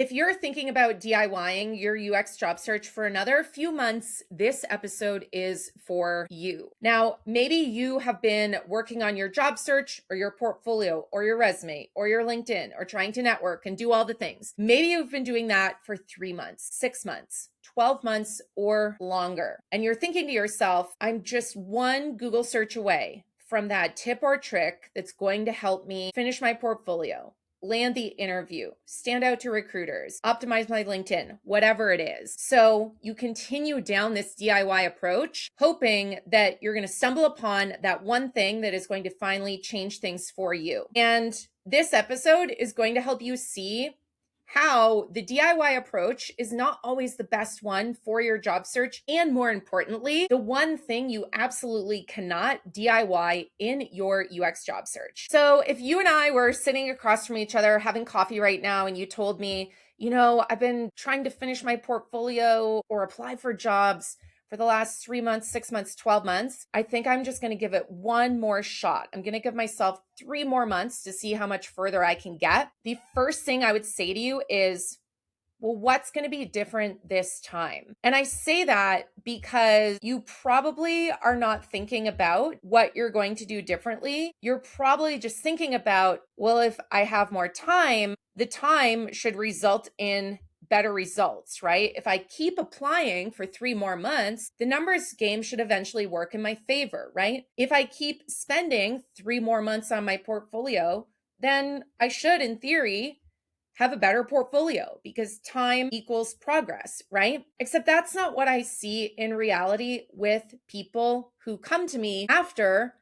If you're thinking about DIYing your UX job search for another few months, this episode is for you. Now, maybe you have been working on your job search or your portfolio or your resume or your LinkedIn or trying to network and do all the things. Maybe you've been doing that for 3 months, 6 months, 12 months or longer. And you're thinking to yourself, I'm just one Google search away from that tip or trick that's going to help me finish my portfolio, land the interview, stand out to recruiters, optimize my LinkedIn, whatever it is. So you continue down this DIY approach, hoping that you're going to stumble upon that one thing that is going to finally change things for you. And this episode is going to help you see how the DIY approach is not always the best one for your job search. And more importantly, the one thing you absolutely cannot DIY in your UX job search. So if you and I were sitting across from each other having coffee right now, and you told me, I've been trying to finish my portfolio or apply for jobs for the last 3 months, 6 months, 12 months, I think I'm just going to give it one more shot. I'm going to give myself 3 more months to see how much further I can get. The first thing I would say to you is, well, what's going to be different this time? And I say that because you probably are not thinking about what you're going to do differently. You're probably just thinking about, well, if I have more time, the time should result in better results, right? If I keep applying for 3 more months, the numbers game should eventually work in my favor, right? If I keep spending 3 more months on my portfolio, then I should, in theory, have a better portfolio because time equals progress, right? Except that's not what I see in reality with people who come to me after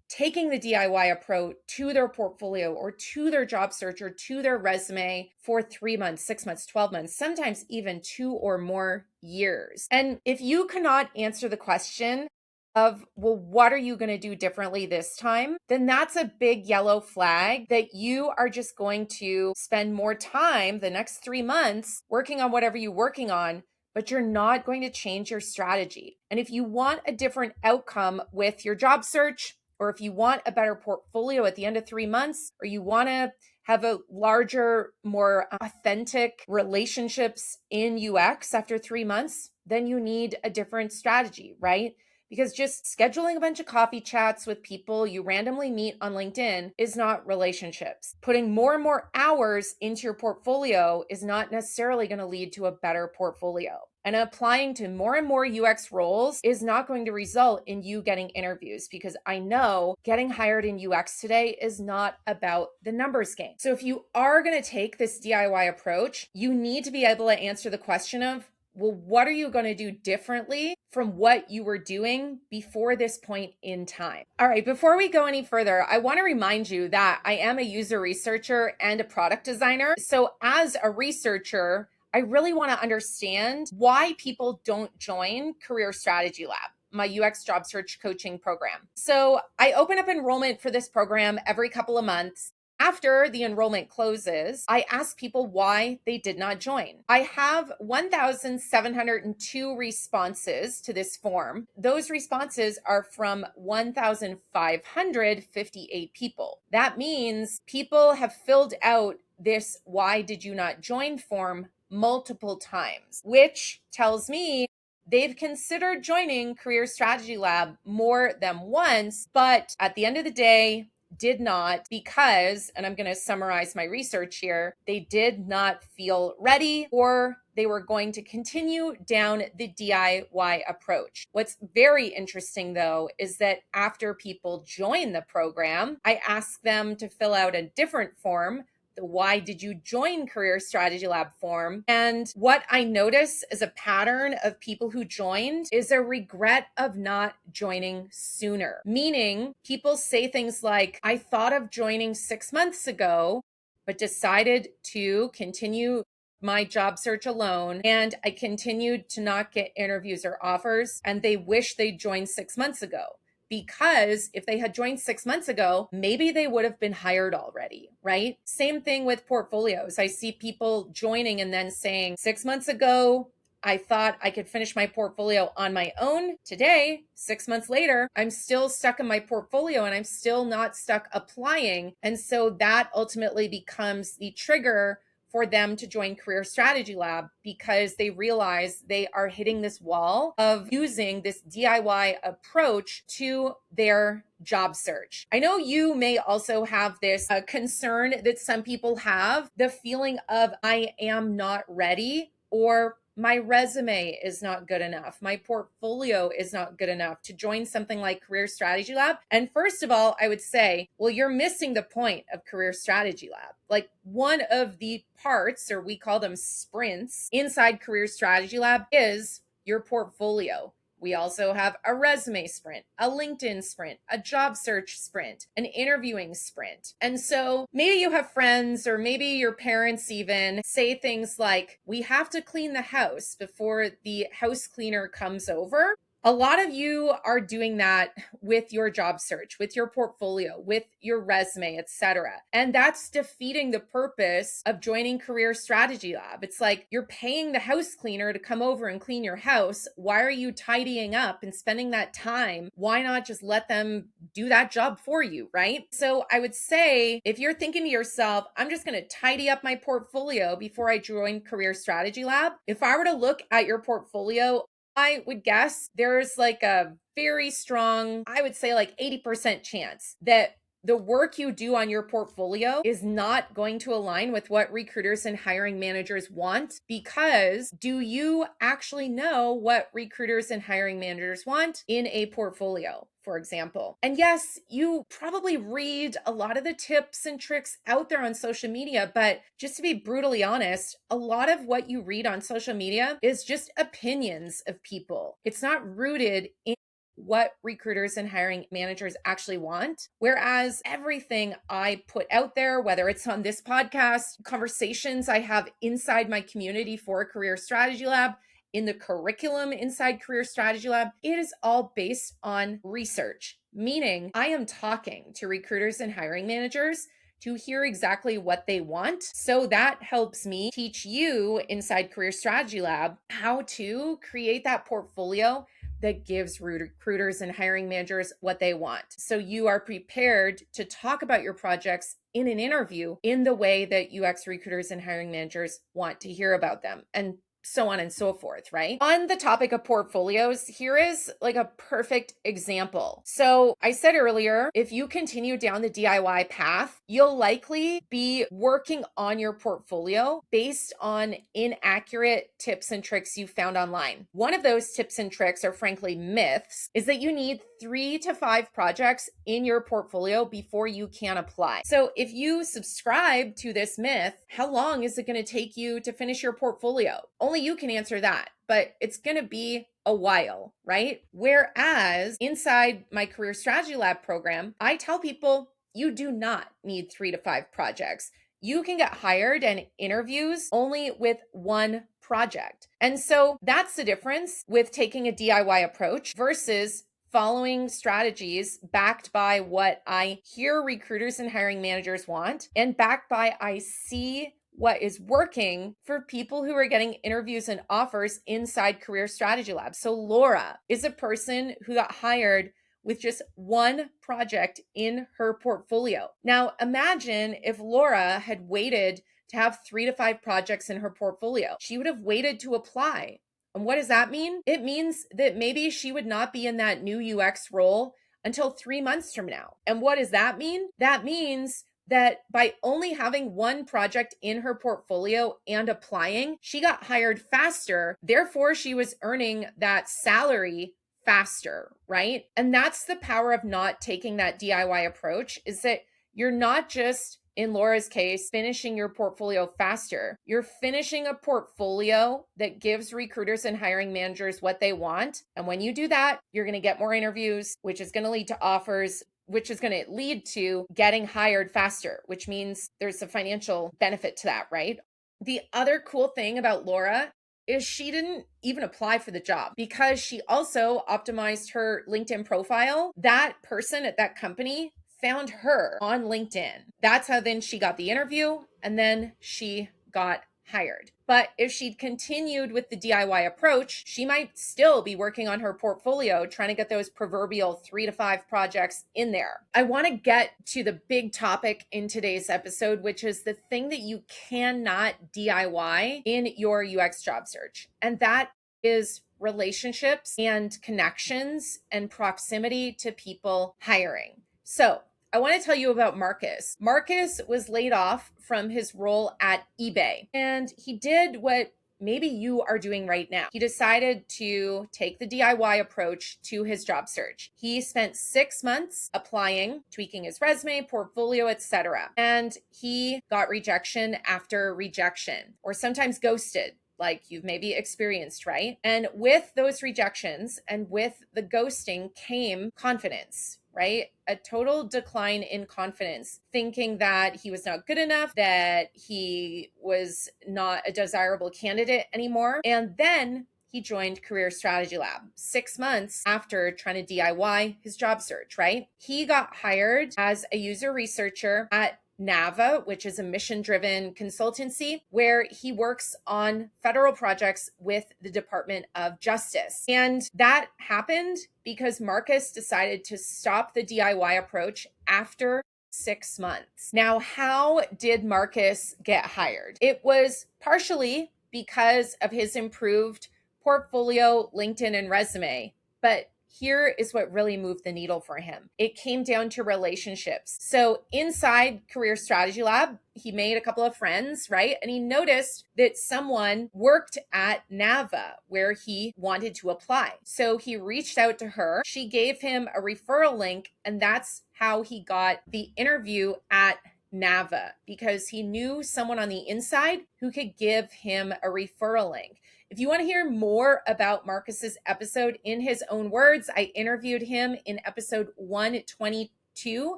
taking the DIY approach to their portfolio or to their job search or to their resume for 3 months, 6 months, 12 months, sometimes even 2 or more years. And if you cannot answer the question of, well, what are you going to do differently this time? Then that's a big yellow flag that you are just going to spend more time the next 3 months working on whatever you're working on, but you're not going to change your strategy. And if you want a different outcome with your job search, or if you want a better portfolio at the end of 3 months, or you want to have a larger, more authentic relationships in UX after 3 months, then you need a different strategy, right? Because just scheduling a bunch of coffee chats with people you randomly meet on LinkedIn is not relationships. Putting more and more hours into your portfolio is not necessarily going to lead to a better portfolio. And applying to more and more UX roles is not going to result in you getting interviews, because I know getting hired in UX today is not about the numbers game. So if you are going to take this DIY approach, you need to be able to answer the question of, well, what are you going to do differently from what you were doing before this point in time? All right, before we go any further, I want to remind you that I am a user researcher and a product designer. So as a researcher, I really want to understand why people don't join Career Strategy Lab, my UX job search coaching program. So I open up enrollment for this program every couple of months. After the enrollment closes, I ask people why they did not join. I have 1,702 responses to this form. Those responses are from 1,558 people. That means people have filled out this "why did you not join" form multiple times, which tells me they've considered joining Career Strategy Lab more than once, but at the end of the day, did not, because, and I'm going to summarize my research here, they did not feel ready, or they were going to continue down the DIY approach. What's very interesting, though, is that after people join the program, I ask them to fill out a different form, the "why did you join Career Strategy Lab" form. And what I notice as a pattern of people who joined is a regret of not joining sooner. Meaning people say things like, I thought of joining 6 months ago, but decided to continue my job search alone, and I continued to not get interviews or offers, and they wish they'd joined 6 months ago. Because if they had joined 6 months ago, maybe they would have been hired already, right? Same thing with portfolios. I see people joining and then saying, 6 months ago, I thought I could finish my portfolio on my own. Today, 6 months later, I'm still stuck in my portfolio and I'm still not stuck applying. And so that ultimately becomes the trigger for them to join Career Strategy Lab because they realize they are hitting this wall of using this DIY approach to their job search. I know you may also have this concern that some people have, the feeling of I am not ready, or my resume is not good enough, my portfolio is not good enough to join something like Career Strategy Lab. And first of all, I would say, well, you're missing the point of Career Strategy Lab. Like, one of the parts, or we call them sprints, inside Career Strategy Lab is your portfolio. We also have a resume sprint, a LinkedIn sprint, a job search sprint, an interviewing sprint. And so maybe you have friends, or maybe your parents even say things like, we have to clean the house before the house cleaner comes over. A lot of you are doing that with your job search, with your portfolio, with your resume, etc. And that's defeating the purpose of joining Career Strategy Lab. It's like you're paying the house cleaner to come over and clean your house. Why are you tidying up and spending that time? Why not just let them do that job for you, right? So I would say, if you're thinking to yourself, I'm just going to tidy up my portfolio before I join Career Strategy Lab, if I were to look at your portfolio, I would guess there's like a very strong, I would say like 80% chance that the work you do on your portfolio is not going to align with what recruiters and hiring managers want. Because do you actually know what recruiters and hiring managers want in a portfolio, for example? And yes, you probably read a lot of the tips and tricks out there on social media, but just to be brutally honest, a lot of what you read on social media is just opinions of people. It's not rooted in what recruiters and hiring managers actually want. Whereas everything I put out there, whether it's on this podcast, conversations I have inside my community for Career Strategy Lab, in the curriculum inside Career Strategy Lab, it is all based on research, meaning I am talking to recruiters and hiring managers to hear exactly what they want. So that helps me teach you inside Career Strategy Lab how to create that portfolio that gives recruiters and hiring managers what they want. So you are prepared to talk about your projects in an interview in the way that UX recruiters and hiring managers want to hear about them, and so on and so forth, right? On the topic of portfolios, here is like a perfect example. So I said earlier, if you continue down the DIY path, you'll likely be working on your portfolio based on inaccurate tips and tricks you found online. One of those tips and tricks, or frankly myths, is that you need 3 to 5 projects in your portfolio before you can apply. So if you subscribe to this myth, how long is it going to take you to finish your portfolio? Only you can answer that, but it's going to be a while, right? Whereas inside my Career Strategy Lab program, I tell people you do not need 3 to 5 projects. You can get hired and interviews only with 1 project. And so that's the difference with taking a DIY approach versus following strategies backed by what I hear recruiters and hiring managers want, and backed by I see what is working for people who are getting interviews and offers inside Career Strategy Lab. So Laura is a person who got hired with just 1 project in her portfolio. Now, imagine if Laura had waited to have 3 to 5 projects in her portfolio. She would have waited to apply. And what does that mean? It means that maybe she would not be in that new UX role until 3 months from now. And what does that mean? That means that by only having 1 project in her portfolio and applying, she got hired faster. Therefore, she was earning that salary faster, right? And that's the power of not taking that DIY approach, is that you're not just, in Laura's case, finishing your portfolio faster. You're finishing a portfolio that gives recruiters and hiring managers what they want. And when you do that, you're going to get more interviews, which is going to lead to offers, which is going to lead to getting hired faster, which means there's a financial benefit to that, right? The other cool thing about Laura is she didn't even apply for the job because she also optimized her LinkedIn profile. That person at that company found her on LinkedIn. That's how then she got the interview, and then she got hired. But if she'd continued with the DIY approach, she might still be working on her portfolio, trying to get those proverbial 3 to 5 projects in there. I want to get to the big topic in today's episode, which is the thing that you cannot DIY in your UX job search. And that is relationships and connections and proximity to people hiring. So I want to tell you about Marcus. Marcus was laid off from his role at eBay, and he did what maybe you are doing right now. He decided to take the DIY approach to his job search. He spent 6 months applying, tweaking his resume, portfolio, etc. And he got rejection after rejection, or sometimes ghosted, like you've maybe experienced, right? And with those rejections and with the ghosting came confidence, right? A total decline in confidence, thinking that he was not good enough, that he was not a desirable candidate anymore. And then he joined Career Strategy Lab 6 months after trying to DIY his job search, right? He got hired as a user researcher at NAVA, which is a mission-driven consultancy where he works on federal projects with the Department of Justice. And that happened because Marcus decided to stop the DIY approach after 6 months. Now, how did Marcus get hired? It was partially because of his improved portfolio, LinkedIn, and resume, but here is what really moved the needle for him. It came down to relationships. So inside Career Strategy Lab, he made a couple of friends, right? And he noticed that someone worked at NAVA where he wanted to apply. So he reached out to her. She gave him a referral link, and that's how he got the interview at NAVA, because he knew someone on the inside who could give him a referral link. If you want to hear more about Marcus's episode in his own words, I interviewed him in episode 122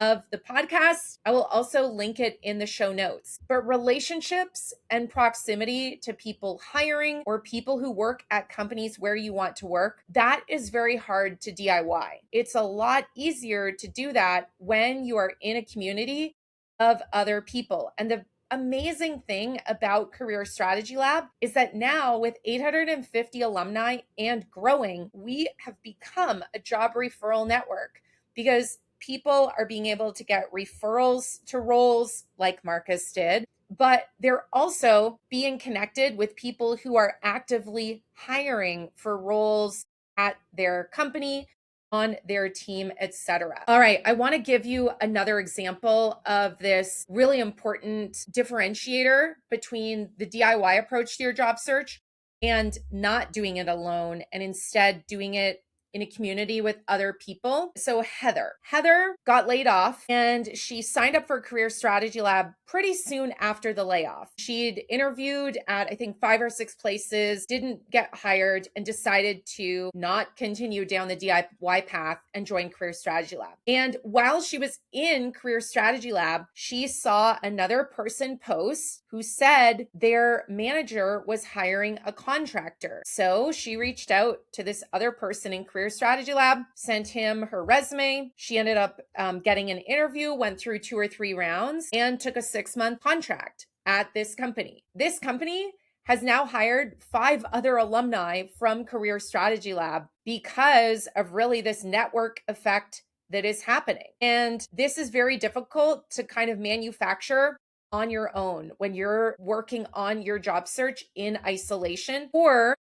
of the podcast. I will also link it in the show notes. But relationships and proximity to people hiring or people who work at companies where you want to work, that is very hard to DIY. It's a lot easier to do that when you are in a community of other people. And the amazing thing about Career Strategy Lab is that now with 850 alumni and growing, we have become a job referral network because people are being able to get referrals to roles like Marcus did, but they're also being connected with people who are actively hiring for roles at their company, on their team, etc. All right, I want to give you another example of this really important differentiator between the DIY approach to your job search and not doing it alone and instead doing it in a community with other people. So Heather got laid off and she signed up for Career Strategy Lab pretty soon after the layoff. She'd interviewed at, I think, 5 or 6 places, didn't get hired, and decided to not continue down the DIY path and join Career Strategy Lab. And while she was in Career Strategy Lab, she saw another person post who said their manager was hiring a contractor. So she reached out to this other person in Career Strategy Lab, sent him her resume. She ended up getting an interview, went through 2 or 3 rounds, and took a 6-month contract at this company. This company has now hired 5 other alumni from Career Strategy Lab because of really this network effect that is happening. And this is very difficult to kind of manufacture on your own when you're working on your job search in isolation, or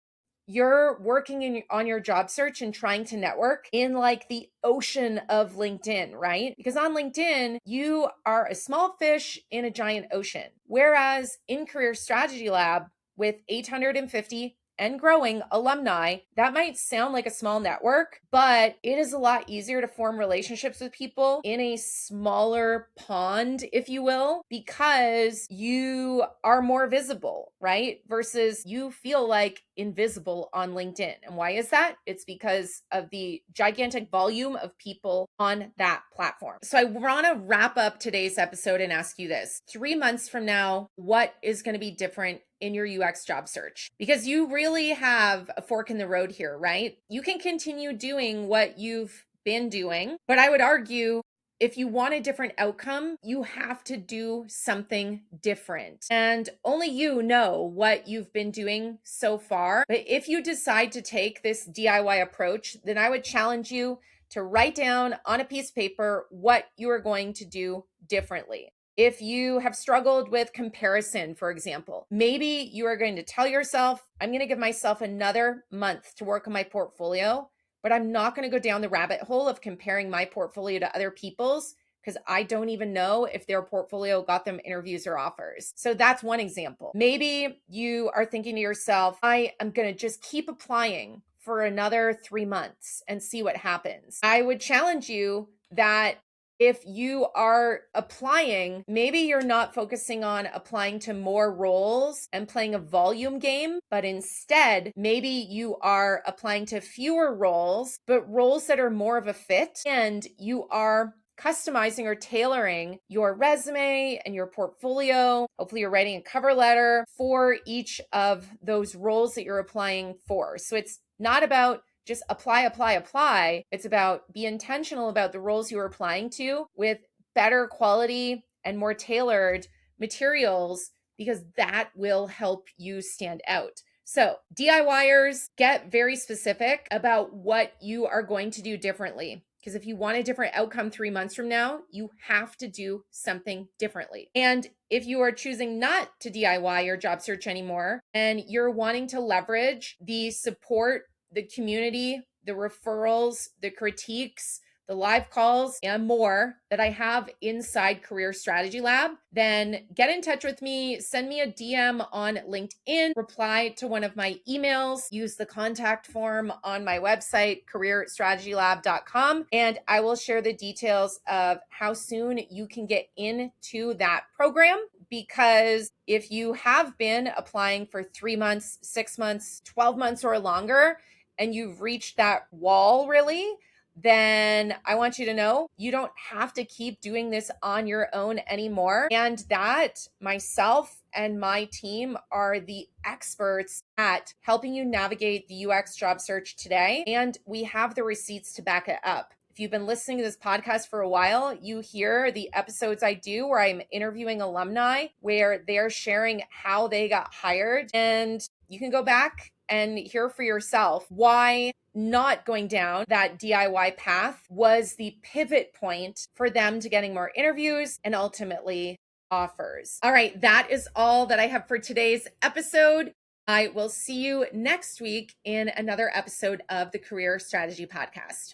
you're working on your job search and trying to network in like the ocean of LinkedIn, right? Because on LinkedIn, you are a small fish in a giant ocean. Whereas in Career Strategy Lab, with 850 and growing alumni, that might sound like a small network, but it is a lot easier to form relationships with people in a smaller pond, if you will, because you are more visible, right? Versus you feel like invisible on LinkedIn. And why is that? It's because of the gigantic volume of people on that platform. So I want to wrap up today's episode and ask you this. 3 months from now, what is going to be different in your UX job search? Because you really have a fork in the road here, right? You can continue doing what you've been doing, but I would argue if you want a different outcome, you have to do something different. And only you know what you've been doing so far. But if you decide to take this DIY approach, then I would challenge you to write down on a piece of paper what you are going to do differently. If you have struggled with comparison, for example, maybe you are going to tell yourself, I'm going to give myself another month to work on my portfolio, but I'm not going to go down the rabbit hole of comparing my portfolio to other people's because I don't even know if their portfolio got them interviews or offers. So that's one example. Maybe you are thinking to yourself, I am going to just keep applying for another 3 months and see what happens. I would challenge you that if you are applying, maybe you're not focusing on applying to more roles and playing a volume game, but instead, maybe you are applying to fewer roles, but roles that are more of a fit, and you are customizing or tailoring your resume and your portfolio. Hopefully you're writing a cover letter for each of those roles that you're applying for. So it's not about just apply. It's about be intentional about the roles you are applying to with better quality and more tailored materials, because that will help you stand out. So DIYers, get very specific about what you are going to do differently. Because if you want a different outcome 3 months from now, you have to do something differently. And if you are choosing not to DIY your job search anymore and you're wanting to leverage the support, the community, the referrals, the critiques, the live calls, and more that I have inside Career Strategy Lab, then get in touch with me, send me a DM on LinkedIn, reply to one of my emails, use the contact form on my website, careerstrategylab.com, and I will share the details of how soon you can get into that program. Because if you have been applying for 3 months, 6 months, 12 months or longer, and you've reached that wall really, then I want you to know you don't have to keep doing this on your own anymore. And that myself and my team are the experts at helping you navigate the UX job search today. And we have the receipts to back it up. If you've been listening to this podcast for a while, you hear the episodes I do where I'm interviewing alumni, where they're sharing how they got hired. And you can go back and hear for yourself why not going down that DIY path was the pivot point for them to getting more interviews and ultimately offers. All right, that is all that I have for today's episode. I will see you next week in another episode of the Career Strategy Podcast.